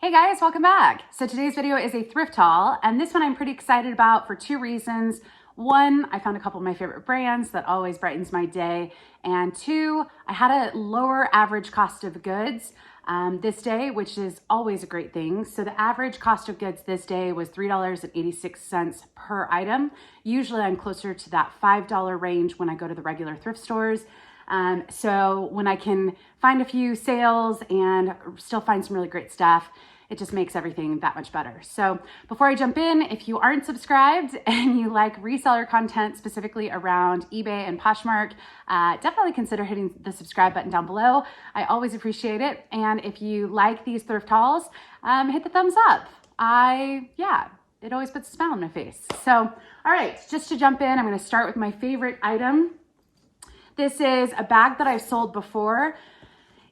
Hey guys, welcome back. So today's video is a thrift haul, and this one I'm pretty excited about for two reasons. One, I found a couple of my favorite brands that always brightens my day. And two, I had a lower average cost of goods this day, which is always a great thing. So the average cost of goods this day was $3.86 per item. Usually I'm closer to that $5 range when I go to the regular thrift stores. So when I can find a few sales and still find some really great stuff, it just makes everything that much better. So before I jump in, if you aren't subscribed and you like reseller content specifically around eBay and Poshmark, definitely consider hitting the subscribe button down below. I always appreciate it. And if you like these thrift hauls, hit the thumbs up. It always puts a smile on my face. So, all right, just to jump in, I'm gonna start with my favorite item. This is a bag that I've sold before,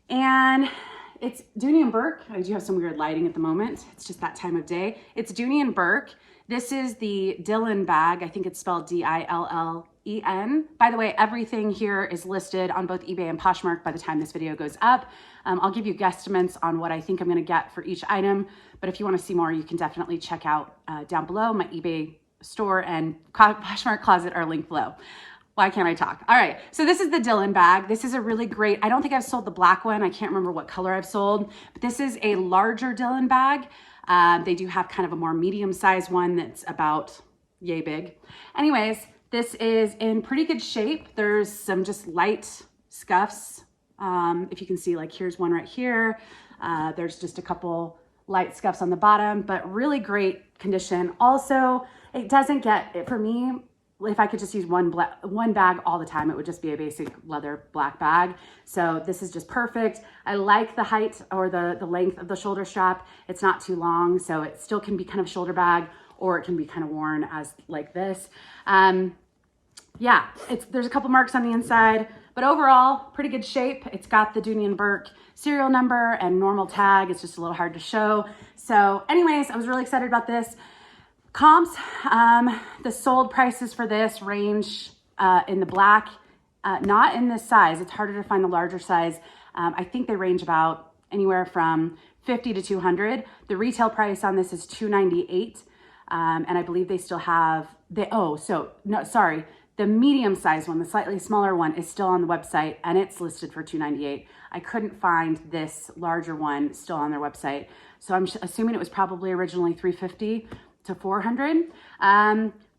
and it's Dooney and Bourke. I do have some weird lighting at the moment. It's just that time of day. It's Dooney and Bourke. This is the Dillon bag. I think it's spelled D-I-L-L-E-N. By the way, everything here is listed on both eBay and Poshmark by the time this video goes up. I'll give you guesstimates on what I think I'm gonna get for each item, but if you wanna see more, you can definitely check out down below. My eBay store and Poshmark closet are linked below. Why can't I talk? All right, so this is the Dillon bag. This is a really great, I don't think I've sold the black one. I can't remember what color I've sold, but this is a larger Dillon bag. They do have kind of a more medium-sized one that's about yay big. Anyways, this is in pretty good shape. There's some just light scuffs. If you can see, like here's one right here. There's just a couple light scuffs on the bottom, but really great condition. Also, it doesn't get, for me, if I could just use one bag all the time, it would just be a basic leather black bag. So this is just perfect. I like the height or the length of the shoulder strap. It's not too long, so it still can be kind of a shoulder bag, or it can be kind of worn as like this. There's a couple marks on the inside, but overall, pretty good shape. It's got the Dooney and Bourke serial number and normal tag. It's just a little hard to show. So anyways, I was really excited about this. Comps, the sold prices for this range in the black, not in this size. It's harder to find the larger size. I think they range about anywhere from 50 to 200. The retail price on this is $298. And I believe they still have, the medium size one, the slightly smaller one is still on the website and it's listed for $298. I couldn't find this larger one still on their website. So I'm assuming it was probably originally $350 to $400.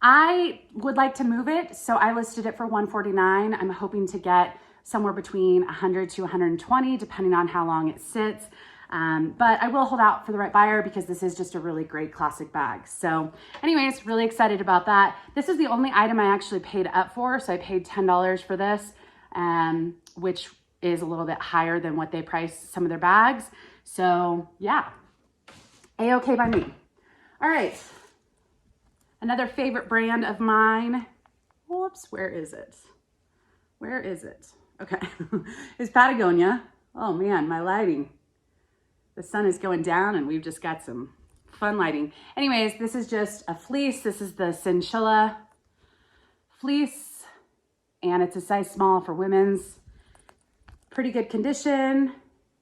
I would like to move it, so I listed it for $149. I'm hoping to get somewhere between $100 to $120, depending on how long it sits. But I will hold out for the right buyer because this is just a really great classic bag. So anyways, really excited about that. This is the only item I actually paid up for. So I paid $10 for this, which is a little bit higher than what they price some of their bags. So yeah, A-okay by me. All right, another favorite brand of mine. Whoops, where is it? Where is it? Okay, is Patagonia. Oh man, my lighting. The sun is going down and we've just got some fun lighting. Anyways, this is just a fleece. This is the Chinchilla fleece, and it's a size small for women's. Pretty good condition.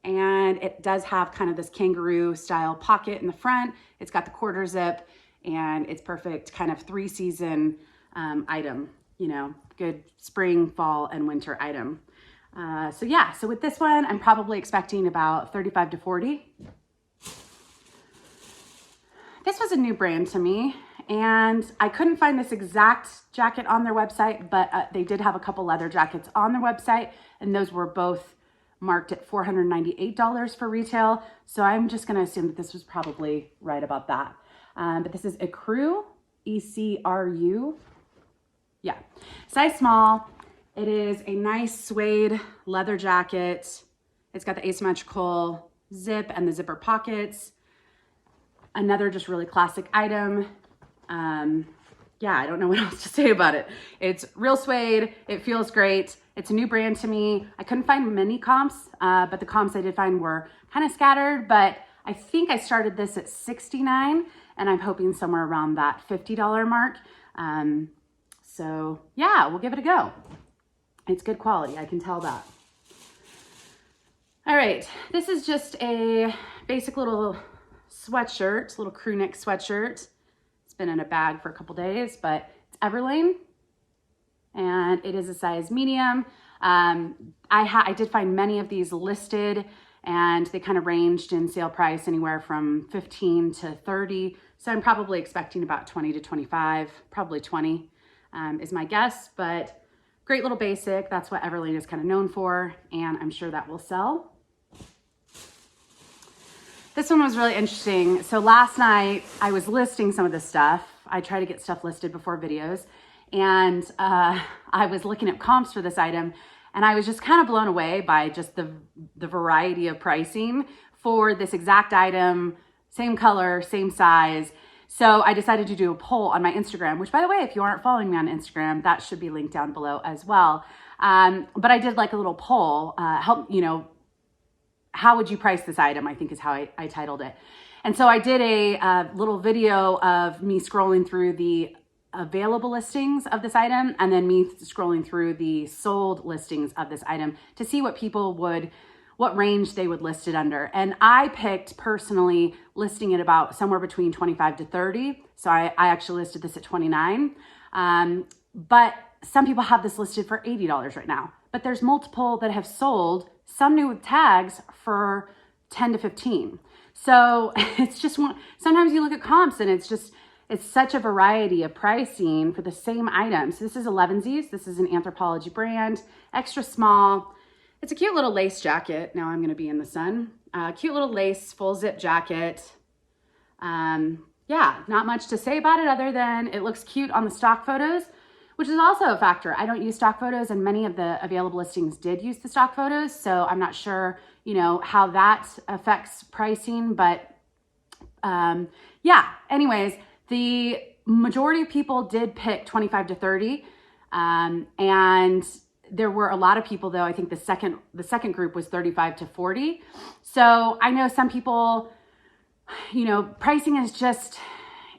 And it does have kind of this kangaroo style pocket in the front. It's got the quarter zip, and it's perfect kind of 3-season item, you know, good spring, fall, and winter item. So with this one, I'm probably expecting about 35 to 40. This was a new brand to me, and I couldn't find this exact jacket on their website, but they did have a couple leather jackets on their website, and those were both marked at $498 for retail. So I'm just gonna assume that this was probably right about that. But this is Ecru, E-C-R-U. Yeah, size small. It is a nice suede leather jacket. It's got the asymmetrical zip and the zipper pockets. Another just really classic item. I don't know what else to say about it. It's real suede, it feels great. It's a new brand to me. I couldn't find many comps, but the comps I did find were kind of scattered, but I think I started this at $69 and I'm hoping somewhere around that $50 mark. So yeah, we'll give it a go. It's good quality, I can tell that. All right, this is just a basic little sweatshirt, little crew neck sweatshirt. It's been in a bag for a couple days, but it's Everlane, and it is a size medium. I did find many of these listed, and they kind of ranged in sale price anywhere from 15 to 30. So I'm probably expecting about 20 to 25, probably 20 is my guess, but great little basic. That's what Everlane is kind of known for, and I'm sure that will sell. This one was really interesting. So last night I was listing some of this stuff. I try to get stuff listed before videos, and I was looking at comps for this item, and I was just kind of blown away by just the variety of pricing for this exact item, same color, same size. So I decided to do a poll on my Instagram, which, by the way, if you aren't following me on Instagram, that should be linked down below as well. But I did like a little poll, how would you price this item, I think is how I titled it. And so I did a little video of me scrolling through the available listings of this item, and then me scrolling through the sold listings of this item to see what range they would list it under. And I picked personally listing it about somewhere between 25 to 30. So I actually listed this at 29. But some people have this listed for $80 right now, but there's multiple that have sold, some new with tags, for 10 to 15. So it's just sometimes you look at comps and it's such a variety of pricing for the same item. So this is 11sies. This is an Anthropology brand, extra small. It's a cute little lace jacket. Now I'm gonna be in the sun. Cute little lace, full zip jacket. Yeah, not much to say about it other than it looks cute on the stock photos, which is also a factor. I don't use stock photos, and many of the available listings did use the stock photos. So I'm not sure, how that affects pricing, but yeah, anyways, the majority of people did pick 25 to 30. And there were a lot of people, though, I think the second group was 35 to 40. So I know some people, pricing is just,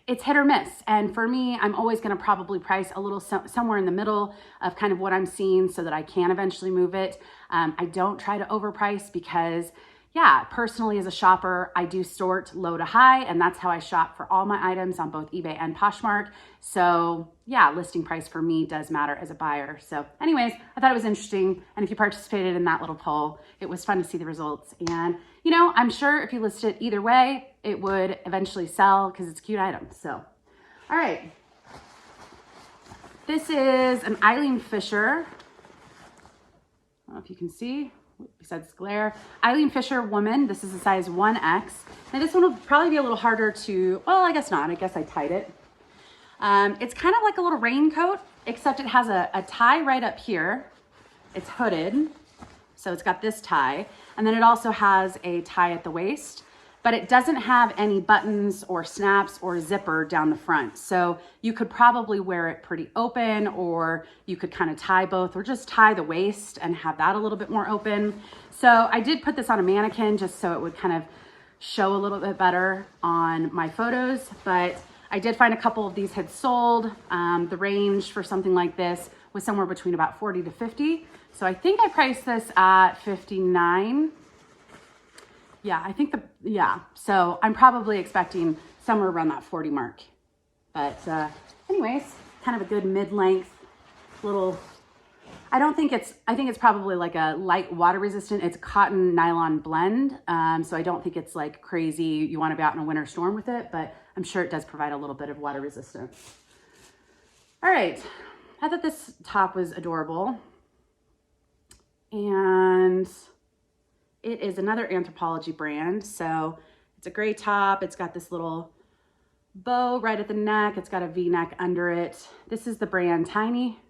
it's hit or miss. And for me, I'm always going to probably price a little somewhere in the middle of kind of what I'm seeing so that I can eventually move it. I don't try to overprice because, yeah, personally as a shopper, I do sort low to high, and that's how I shop for all my items on both eBay and Poshmark. So yeah, listing price for me does matter as a buyer. So anyways, I thought it was interesting. And if you participated in that little poll, it was fun to see the results. And I'm sure if you list it either way, it would eventually sell because it's a cute item. So, all right. This is an Eileen Fisher. I don't know if you can see. Besides glare, Eileen Fisher woman. This is a size 1X. Now this one will probably be a little harder to, well, I guess not. I guess I tied it. It's kind of like a little raincoat, except it has a tie right up here. It's hooded, so it's got this tie. And then it also has a tie at the waist, but it doesn't have any buttons or snaps or zipper down the front. So you could probably wear it pretty open, or you could kind of tie both, or just tie the waist and have that a little bit more open. So I did put this on a mannequin just so it would kind of show a little bit better on my photos, but I did find a couple of these had sold. The range for something like this was somewhere between about 40 to 50. So I think I priced this at 59. Yeah, so I'm probably expecting somewhere around that 40 mark. But anyways, kind of a good mid-length little, I think it's probably like a light water resistant. It's a cotton nylon blend. So I don't think it's like crazy, you want to be out in a winter storm with it, but I'm sure it does provide a little bit of water resistance. All right, I thought this top was adorable. And it is another Anthropology brand. So it's a gray top. It's got this little bow right at the neck. It's got a V-neck under it. This is the brand Tiny,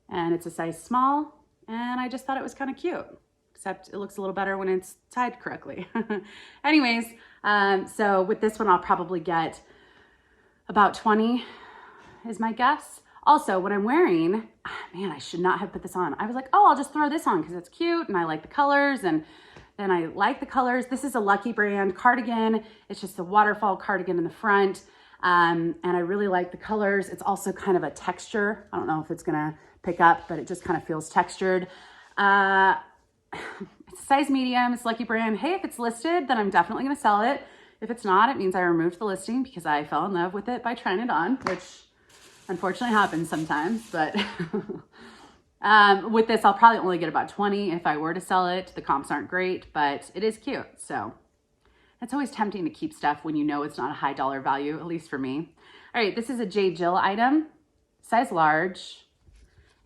and it's a size small. And I just thought it was kind of cute, except it looks a little better when it's tied correctly. Anyways, so with this one, I'll probably get about 20 is my guess. Also, what I'm wearing, man, I should not have put this on. I was like, oh, I'll just throw this on because it's cute and I like the colors, and then I like the colors. This is a Lucky brand cardigan. It's just a waterfall cardigan in the front. And I really like the colors. It's also kind of a texture. I don't know if it's gonna pick up, but it just kind of feels textured. It's It's a size medium, it's Lucky Brand. Hey, if it's listed, then I'm definitely gonna sell it. If it's not, it means I removed the listing because I fell in love with it by trying it on, which unfortunately happens sometimes, but with this, I'll probably only get about 20 if I were to sell it. The comps aren't great, but it is cute. So it's always tempting to keep stuff when you know it's not a high dollar value, at least for me. All right, this is a J. Jill item, size large.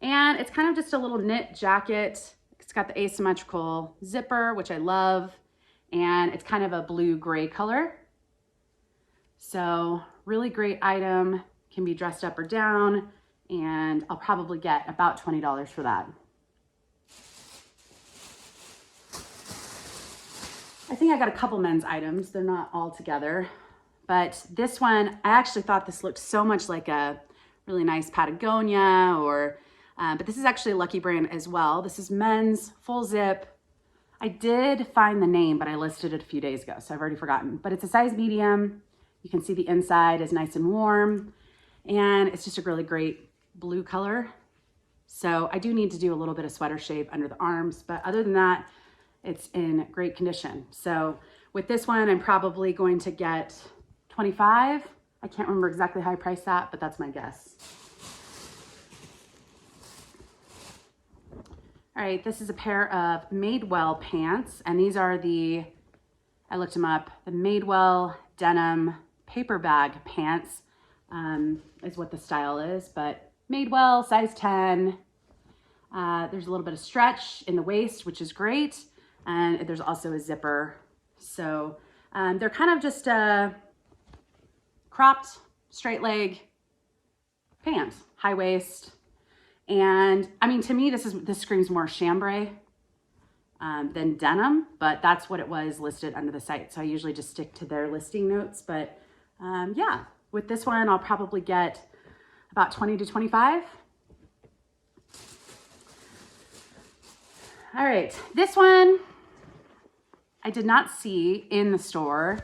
And it's kind of just a little knit jacket. It's got the asymmetrical zipper, which I love. And it's kind of a blue-gray color. So really great item, can be dressed up or down, and I'll probably get about $20 for that. I think I got a couple men's items. They're not all together, but this one, I actually thought this looked so much like a really nice Patagonia but this is actually a Lucky Brand as well. This is men's full zip. I did find the name, but I listed it a few days ago, so I've already forgotten. But it's a size medium. You can see the inside is nice and warm, and it's just a really great blue color. So I do need to do a little bit of sweater shape under the arms, but other than that, it's in great condition. So with this one, I'm probably going to get 25. I can't remember exactly how I priced that, but that's my guess. All right, this is a pair of Madewell pants, and these are I looked them up, the Madewell denim paper bag pants is what the style is, but Madewell, size 10. There's a little bit of stretch in the waist, which is great, and there's also a zipper. So they're kind of just cropped, straight leg pants, high waist. And I mean, to me, this screams more chambray than denim, but that's what it was listed under the site. So I usually just stick to their listing notes. But yeah, with this one, I'll probably get about 20 to 25. All right, this one, I did not see in the store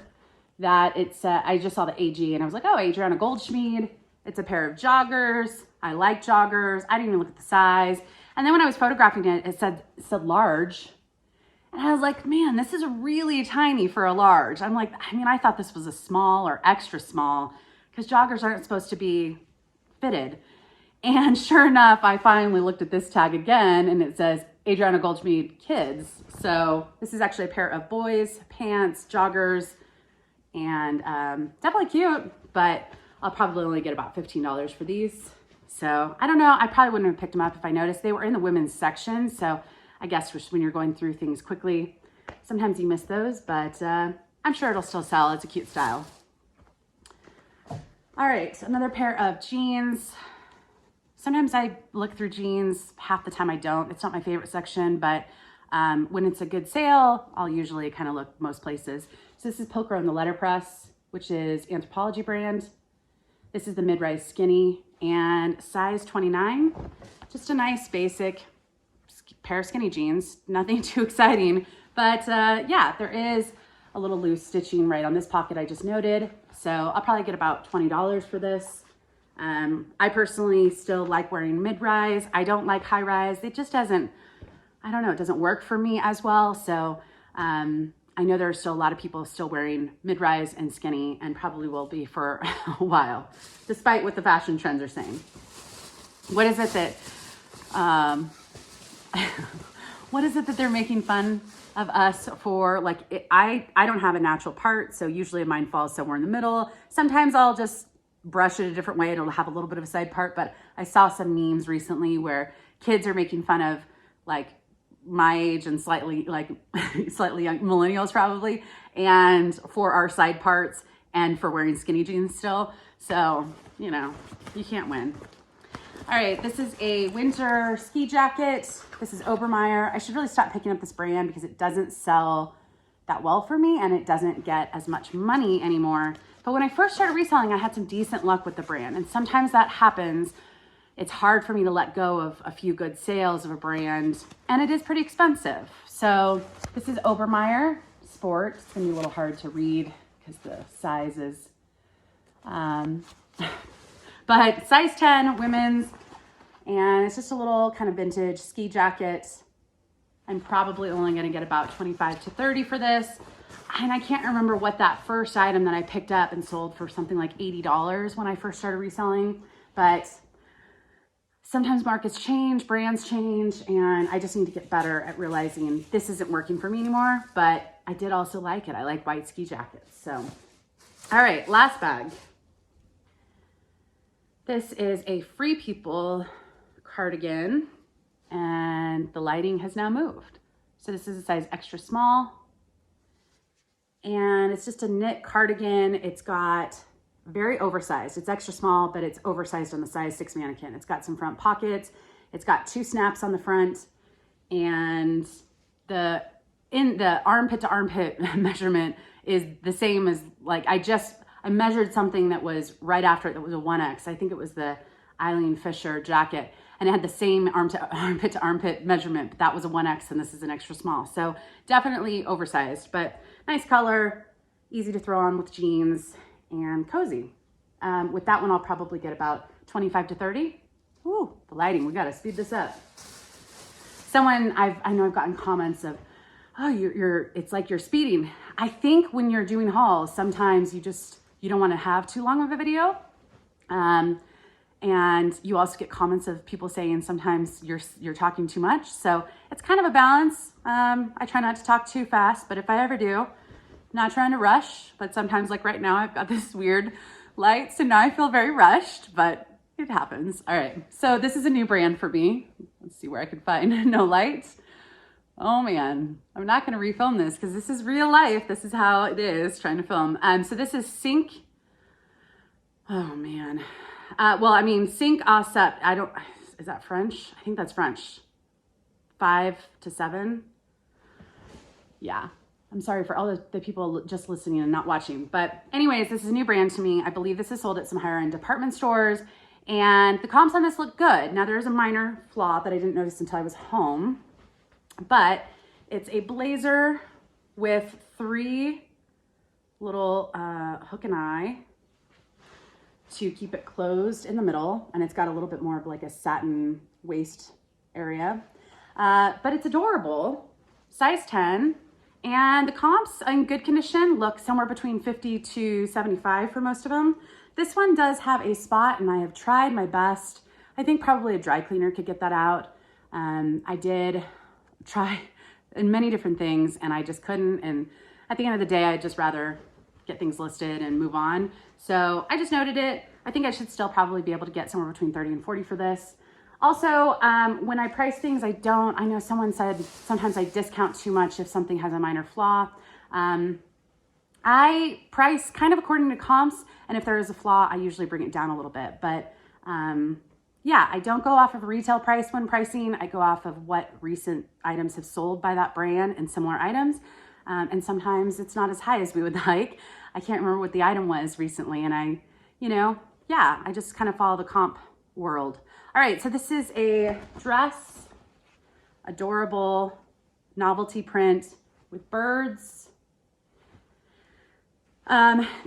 that I just saw the AG and I was like, oh, Adriana Goldschmied. It's a pair of joggers. I like joggers. I didn't even look at the size. And then when I was photographing it, it said large. And I was like, man, this is really tiny for a large. I'm like, I mean, I thought this was a small or extra small because joggers aren't supposed to be fitted. And sure enough, I finally looked at this tag again and it says Adriana Goldschmied kids. So this is actually a pair of boys pants, joggers, and definitely cute, but I'll probably only get about $15 for these. So I don't know, I probably wouldn't have picked them up if I noticed. They were in the women's section, so I guess just when you're going through things quickly, sometimes you miss those, but I'm sure it'll still sell. It's a cute style. All right, another pair of jeans. Sometimes I look through jeans, half the time I don't. It's not my favorite section, but when it's a good sale, I'll usually kind of look most places. So this is Pilcrow in the letterpress, which is Anthropology brand. This is the mid-rise skinny and size 29. Just a nice basic pair of skinny jeans. Nothing too exciting, but yeah, there is a little loose stitching right on this pocket I just noted. So I'll probably get about $20 for this. I personally still like wearing mid-rise. I don't like high-rise. It just doesn't, I don't know, it doesn't work for me as well. So I know there are still a lot of people still wearing mid-rise and skinny and probably will be for a while, despite what the fashion trends are saying. What is it that, what is it that they're making fun of us for? Like, I don't have a natural part, so usually mine falls somewhere in the middle. Sometimes I'll just brush it a different way and it'll have a little bit of a side part, but I saw some memes recently where kids are making fun of like my age and slightly young millennials probably, and for our side parts and for wearing skinny jeans still. So, you know, you can't win. All right, this is a winter ski jacket. This is Obermeyer. I should really stop picking up this brand because it doesn't sell that well for me and it doesn't get as much money anymore. But when I first started reselling, I had some decent luck with the brand. And sometimes that happens. It's hard for me to let go of a few good sales of a brand, and it is pretty expensive. So this is Obermeyer Sport. It's gonna be a little hard to read because the size is, but size 10, women's, and it's just a little kind of vintage ski jacket. I'm probably only gonna get about 25 to 30 for this. And I can't remember what that first item that I picked up and sold for something like $80 when I first started reselling, but sometimes markets change, brands change, and I just need to get better at realizing this isn't working for me anymore, but I did also like it. I like white ski jackets, so. All right, last bag. This is a Free People cardigan, and the lighting has now moved. So this is a size extra small, and it's just a knit cardigan. It's got very oversized. It's extra small, but it's oversized on the size 6 mannequin. It's got some front pockets. It's got 2 snaps on the front, and the armpit to armpit measurement is the same as, like, I measured something that was right after it that was a 1X. I think it was the Eileen jacket, and it had the same armpit to armpit measurement, but that was a 1X and this is an extra small. So definitely oversized, but nice color, easy to throw on with jeans, and cozy. With that one, I'll probably get about 25 to 30. Ooh, the lighting, we gotta speed this up. Someone, I know I've gotten comments of, oh, it's like you're speeding. I think when you're doing hauls, sometimes you don't wanna have too long of a video. And you also get comments of people saying sometimes you're talking too much. So it's kind of a balance. I try not to talk too fast, but if I ever do, not trying to rush, but sometimes, like right now, I've got this weird light, so now I feel very rushed, but it happens. All right, so this is a new brand for me. Let's see where I can find no light. Oh man, I'm not gonna refilm this because this is real life. This is how it is trying to film. So this is Sync. Oh man. Well, I mean, Sync Accept, is that French? I think that's French. 5 to 7. Yeah. I'm sorry for all the people just listening and not watching. But anyways, this is a new brand to me. I believe this is sold at some higher end department stores, and the comps on this look good. Now there's a minor flaw that I didn't notice until I was home, but it's a blazer with 3 little hook and eye to keep it closed in the middle. And it's got a little bit more of like a satin waist area, but it's adorable, size 10. And the comps in good condition look somewhere between 50 to 75 for most of them. This one does have a spot, and I have tried my best. I think probably a dry cleaner could get that out. I did try in many different things and I just couldn't. And at the end of the day, I'd just rather get things listed and move on. So I just noted it. I think I should still probably be able to get somewhere between 30 and 40 for this. Also, when I price things, I know someone said sometimes I discount too much if something has a minor flaw. I price kind of according to comps, and if there is a flaw, I usually bring it down a little bit. But yeah, I don't go off of retail price when pricing. I go off of what recent items have sold by that brand and similar items. And sometimes it's not as high as we would like. I can't remember what the item was recently, and I just kind of follow the comp world. All right, so this is a dress, adorable novelty print with birds.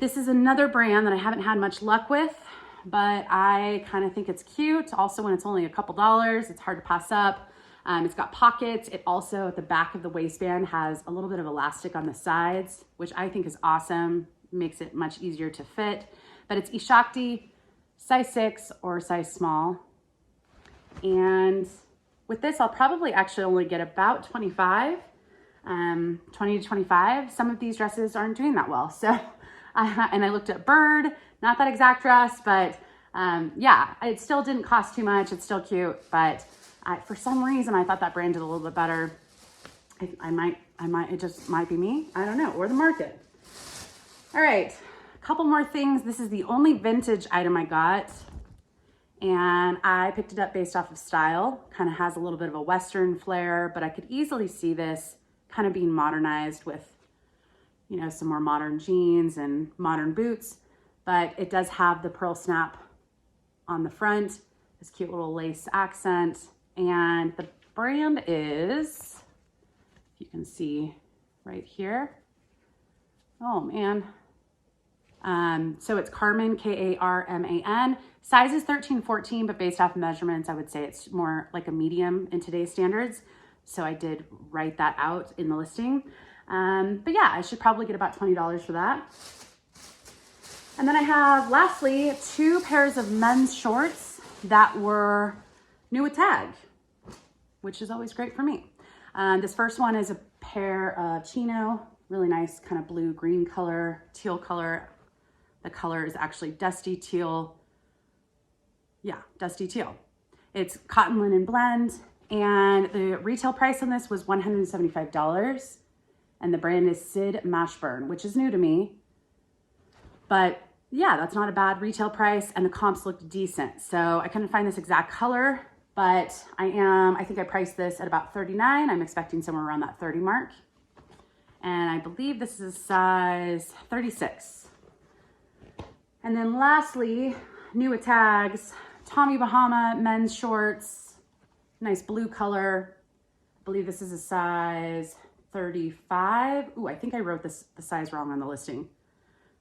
This is another brand that I haven't had much luck with, but I kind of think it's cute. Also, when it's only a couple dollars, it's hard to pass up. It's got pockets. It also, at the back of the waistband, has a little bit of elastic on the sides, which I think is awesome. Makes it much easier to fit. But it's Ishakti, size 6 or size small. And with this, I'll probably actually only get about 25, 20 to 25. Some of these dresses aren't doing that well. So, and I looked at Bird, not that exact dress, but yeah, it still didn't cost too much. It's still cute, but for some reason, I thought that brand did a little bit better. It just might be me. I don't know, or the market. All right, a couple more things. This is the only vintage item I got, and I picked it up based off of style. Kind of has a little bit of a Western flair, but I could easily see this kind of being modernized with, you know, some more modern jeans and modern boots, but it does have the pearl snap on the front, this cute little lace accent, and the brand is, you can see right here. Oh man. So it's Carmen, K-A-R-M-A-N. Size is 13, 14, but based off measurements, I would say it's more like a medium in today's standards. So I did write that out in the listing. But yeah, I should probably get about $20 for that. And then I have, lastly, 2 pairs of men's shorts that were new with tag, which is always great for me. This first one is a pair of chino, really nice kind of blue-green color, teal color. The color is actually dusty teal. Yeah, dusty teal. It's cotton linen blend, and the retail price on this was $175. And the brand is Sid Mashburn, which is new to me. But yeah, that's not a bad retail price, and the comps looked decent. So I couldn't find this exact color, but I think I priced this at about $39. I'm expecting somewhere around that 30 mark. And I believe this is a size 36. And then lastly, new with tags, Tommy Bahama men's shorts, nice blue color. I believe this is a size 35. Ooh, I think I wrote the size wrong on the listing.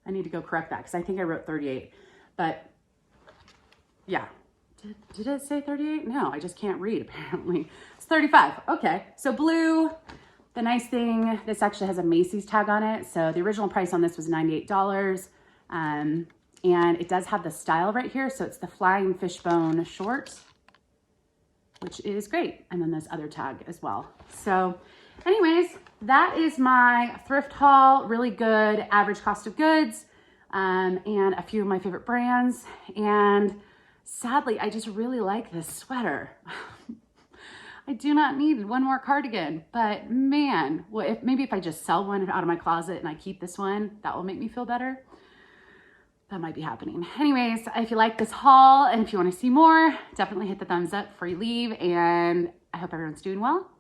I need to go correct that because I think I wrote 38. But yeah, did it say 38? No, I just can't read apparently. It's 35. Okay, so blue. The nice thing, this actually has a Macy's tag on it. So the original price on this was $98. And it does have the style right here. So it's the Flying Fishbone short, which is great. And then this other tag as well. So anyways, that is my thrift haul. Really good average cost of goods, and a few of my favorite brands. And sadly, I just really like this sweater. I do not need one more cardigan, but man, well, maybe if I just sell one out of my closet and I keep this one, that will make me feel better. That might be happening. Anyways, if you like this haul and if you want to see more, definitely hit the thumbs up before you leave. And I hope everyone's doing well.